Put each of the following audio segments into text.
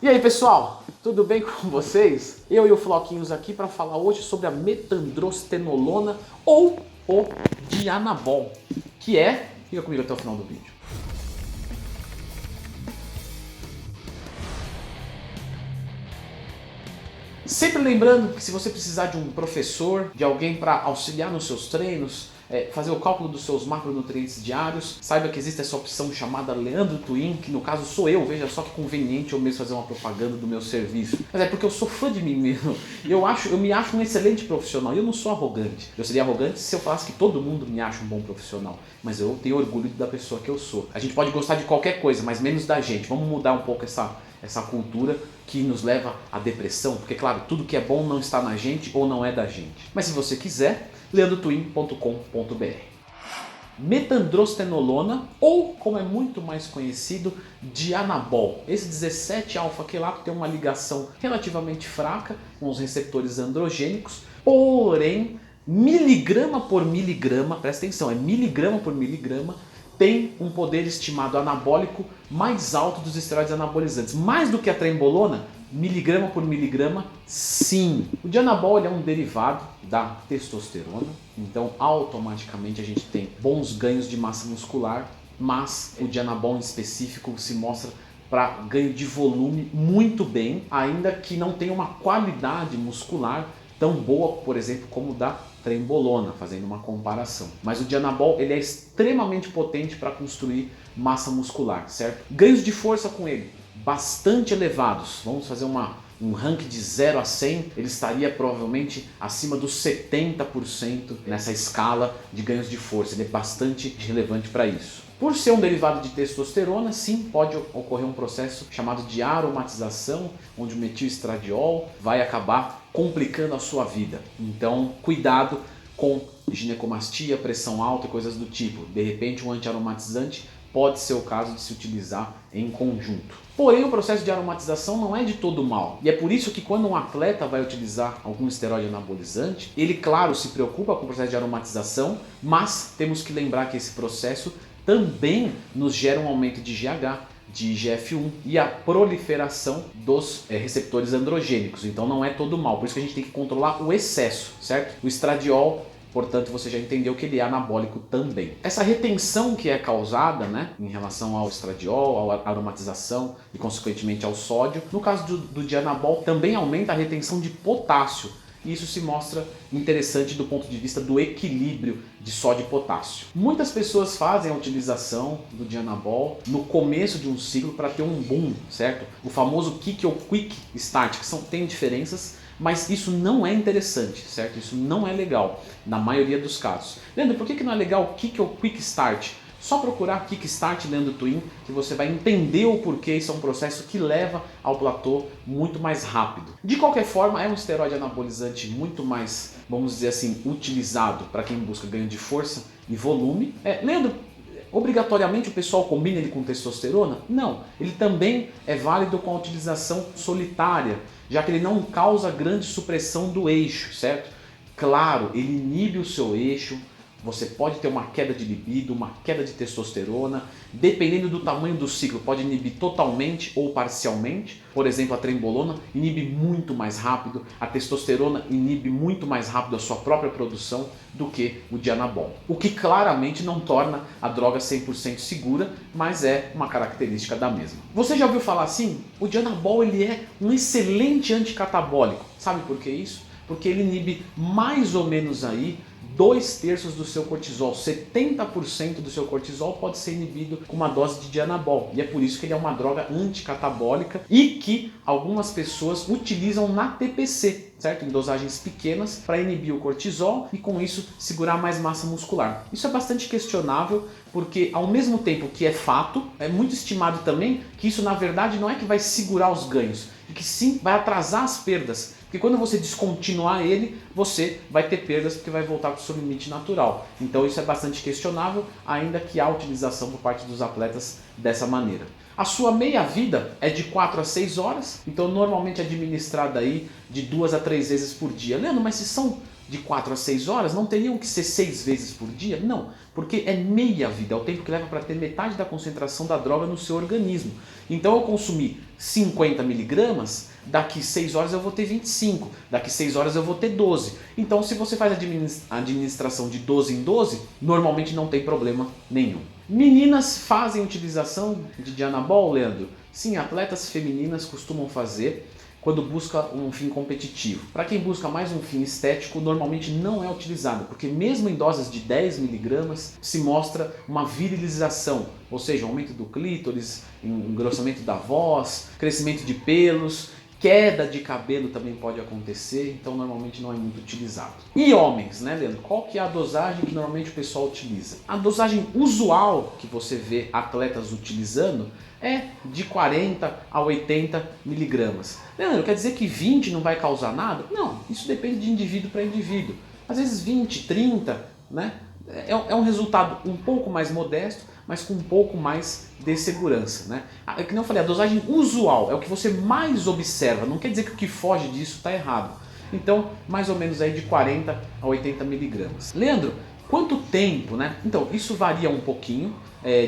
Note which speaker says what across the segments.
Speaker 1: E aí pessoal, tudo bem com vocês? Eu e o Floquinhos aqui para falar hoje sobre a metandrostenolona ou o Dianabol, que é, fica comigo até o final do vídeo. Sempre lembrando que se você precisar de um professor, de alguém para auxiliar nos seus treinos, fazer o cálculo dos seus macronutrientes diários, saiba que existe essa opção chamada Leandro Twin, que no caso sou eu, veja só que conveniente eu mesmo fazer uma propaganda do meu serviço. Mas é porque eu sou fã de mim mesmo, eu me acho um excelente profissional e eu não sou arrogante. Eu seria arrogante se eu falasse que todo mundo me acha um bom profissional, mas eu tenho orgulho da pessoa que eu sou. A gente pode gostar de qualquer coisa, mas menos da gente. Vamos mudar um pouco essa cultura que nos leva à depressão, porque claro, tudo que é bom não está na gente ou não é da gente. Mas se você quiser, leandrotwin.com.br. Metandrostenolona, ou como é muito mais conhecido, Dianabol. Esse 17-alfa-quelato tem uma ligação relativamente fraca com os receptores androgênicos, porém, miligrama por miligrama, presta atenção, é miligrama por miligrama, tem um poder estimado anabólico mais alto dos esteroides anabolizantes. Mais do que a trembolona, miligrama por miligrama, sim. O Dianabol é um derivado da testosterona, então automaticamente a gente tem bons ganhos de massa muscular, mas o Dianabol em específico se mostra para ganho de volume muito bem, ainda que não tenha uma qualidade muscular tão boa, por exemplo, como da trembolona, fazendo uma comparação. Mas o Dianabol ele é extremamente potente para construir massa muscular, certo? Ganhos de força com ele, bastante elevados. Vamos fazer um ranking de 0 a 100, ele estaria provavelmente acima dos 70% nessa escala de ganhos de força. Ele é bastante relevante para isso. Por ser um derivado de testosterona, sim, pode ocorrer um processo chamado de aromatização, onde o metilestradiol vai acabar complicando a sua vida. Então, cuidado com ginecomastia, pressão alta e coisas do tipo. De repente, um antiaromatizante pode ser o caso de se utilizar em conjunto. Porém, o processo de aromatização não é de todo mal. E é por isso que quando um atleta vai utilizar algum esteroide anabolizante, ele, claro, se preocupa com o processo de aromatização, mas temos que lembrar que esse processo também nos gera um aumento de GH, de IGF-1 e a proliferação dos receptores androgênicos. Então não é todo mal, por isso que a gente tem que controlar o excesso, certo? O estradiol, portanto, você já entendeu que ele é anabólico também. Essa retenção que é causada, né, em relação ao estradiol, à aromatização e consequentemente ao sódio, no caso do Dianabol também aumenta a retenção de potássio. E isso se mostra interessante do ponto de vista do equilíbrio de sódio e potássio. Muitas pessoas fazem a utilização do Dianabol no começo de um ciclo para ter um boom, certo? O famoso kick ou quick start, que tem diferenças, mas isso não é interessante, certo? Isso não é legal na maioria dos casos. Leandro, por que não é legal o kick ou quick start? Só procurar Kickstart Leandro Twin que você vai entender o porquê. Isso é um processo que leva ao platô muito mais rápido. De qualquer forma, é um esteroide anabolizante muito mais, vamos dizer assim, utilizado para quem busca ganho de força e volume. Leandro, obrigatoriamente o pessoal combina ele com testosterona? Não, ele também é válido com a utilização solitária, já que ele não causa grande supressão do eixo, certo? Claro, ele inibe o seu eixo. Você pode ter uma queda de libido, uma queda de testosterona, dependendo do tamanho do ciclo, pode inibir totalmente ou parcialmente. Por exemplo, a trembolona inibe muito mais rápido, a testosterona inibe muito mais rápido a sua própria produção do que o Dianabol. O que claramente não torna a droga 100% segura, mas é uma característica da mesma. Você já ouviu falar assim? O Dianabol ele é um excelente anticatabólico. Sabe por que isso? Porque ele inibe mais ou menos aí 2/3 do seu cortisol, 70% do seu cortisol pode ser inibido com uma dose de Dianabol. E é por isso que ele é uma droga anticatabólica e que algumas pessoas utilizam na TPC, certo? Em dosagens pequenas para inibir o cortisol e com isso segurar mais massa muscular. Isso é bastante questionável porque ao mesmo tempo que é fato, é muito estimado também que isso na verdade não é que vai segurar os ganhos, e que sim vai atrasar as perdas. Porque quando você descontinuar ele, você vai ter perdas porque vai voltar para o seu limite natural. Então isso é bastante questionável, ainda que há utilização por parte dos atletas dessa maneira. A sua meia-vida é de 4 a 6 horas, então normalmente é administrada aí de 2 a 3 vezes por dia. Leandro, mas se são de 4 a 6 horas, não teriam que ser 6 vezes por dia? Não, porque é meia vida, é o tempo que leva para ter metade da concentração da droga no seu organismo. Então eu consumir 50 miligramas, daqui 6 horas eu vou ter 25, daqui 6 horas eu vou ter 12. Então se você faz a administração de 12 em 12, normalmente não tem problema nenhum. Meninas fazem utilização de anabol, Leandro? Sim, atletas femininas costumam fazer quando busca um fim competitivo. Para quem busca mais um fim estético, normalmente não é utilizado, porque mesmo em doses de 10 miligramas se mostra uma virilização, ou seja, aumento do clítoris, engrossamento da voz, crescimento de pelos, queda de cabelo também pode acontecer, então normalmente não é muito utilizado. E homens, né, Leandro? Qual que é a dosagem que normalmente o pessoal utiliza? A dosagem usual que você vê atletas utilizando é de 40 a 80 miligramas. Leandro, quer dizer que 20 não vai causar nada? Não, isso depende de indivíduo para indivíduo. Às vezes 20, 30, né? É um resultado um pouco mais modesto, mas com um pouco mais de segurança, né? É que nem eu falei, a dosagem usual é o que você mais observa, não quer dizer que o que foge disso está errado. Então, mais ou menos aí de 40 a 80 miligramas. Leandro, quanto tempo, né? Então, isso varia um pouquinho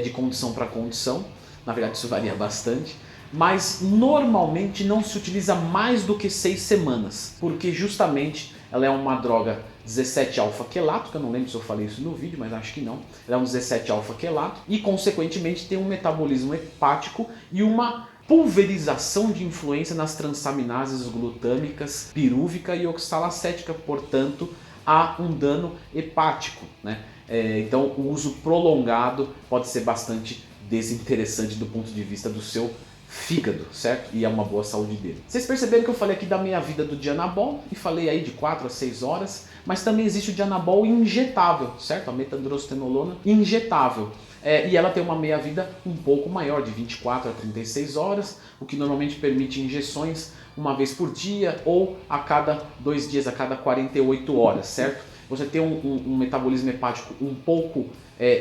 Speaker 1: de condição para condição, na verdade isso varia bastante, mas normalmente não se utiliza mais do que 6 semanas, porque justamente ela é uma droga 17-alfa-quelato, que eu não lembro se eu falei isso no vídeo, mas acho que não. Ela é um 17-alfa-quelato e consequentemente tem um metabolismo hepático e uma pulverização de influência nas transaminases glutâmicas, pirúvica e oxalacética, portanto há um dano hepático, né? Então o uso prolongado pode ser bastante desinteressante do ponto de vista do seu fígado, certo? E é uma boa saúde dele. Vocês perceberam que eu falei aqui da meia-vida do Dianabol e falei aí de 4 a 6 horas, mas também existe o Dianabol injetável, certo? A metandrostenolona injetável. E ela tem uma meia-vida um pouco maior, de 24 a 36 horas, o que normalmente permite injeções uma vez por dia ou a cada 2 dias, a cada 48 horas, certo? Você tem um metabolismo hepático um pouco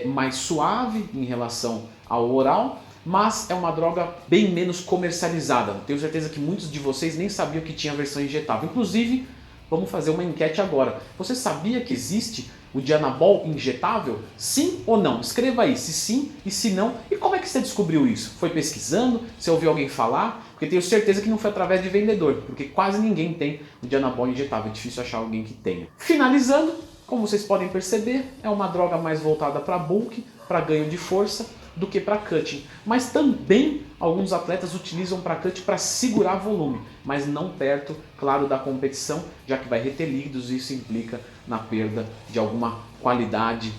Speaker 1: mais suave em relação ao oral, mas é uma droga bem menos comercializada. Tenho certeza que muitos de vocês nem sabiam que tinha a versão injetável. Inclusive, vamos fazer uma enquete agora. Você sabia que existe o Dianabol injetável? Sim ou não? Escreva aí se sim e se não. E como é que você descobriu isso? Foi pesquisando? Você ouviu alguém falar? Porque tenho certeza que não foi através de vendedor, porque quase ninguém tem o Dianabol injetável. É difícil achar alguém que tenha. Finalizando, como vocês podem perceber, é uma droga mais voltada para bulk, para ganho de força, do que para cutting. Mas também alguns atletas utilizam para cutting para segurar volume, mas não perto, claro, da competição, já que vai reter líquidos e isso implica na perda de alguma qualidade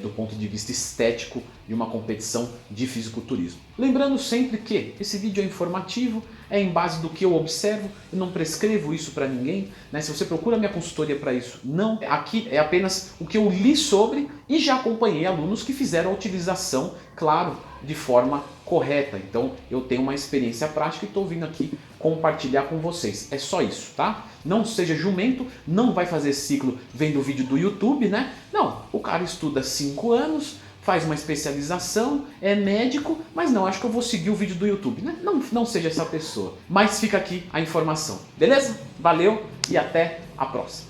Speaker 1: do ponto de vista estético de uma competição de fisiculturismo. Lembrando sempre que esse vídeo é informativo, é em base do que eu observo, eu não prescrevo isso para ninguém, né? Se você procura minha consultoria para isso, não. Aqui é apenas o que eu li sobre e já acompanhei alunos que fizeram a utilização, claro, de forma correta. Então eu tenho uma experiência prática e estou vindo aqui compartilhar com vocês. É só isso, tá? Não seja jumento, não vai fazer ciclo vendo o vídeo do YouTube, né? Não, o cara estuda 5 anos, faz uma especialização, é médico, mas não, acho que eu vou seguir o vídeo do YouTube, né? Não seja essa pessoa. Mas fica aqui a informação, beleza? Valeu e até a próxima.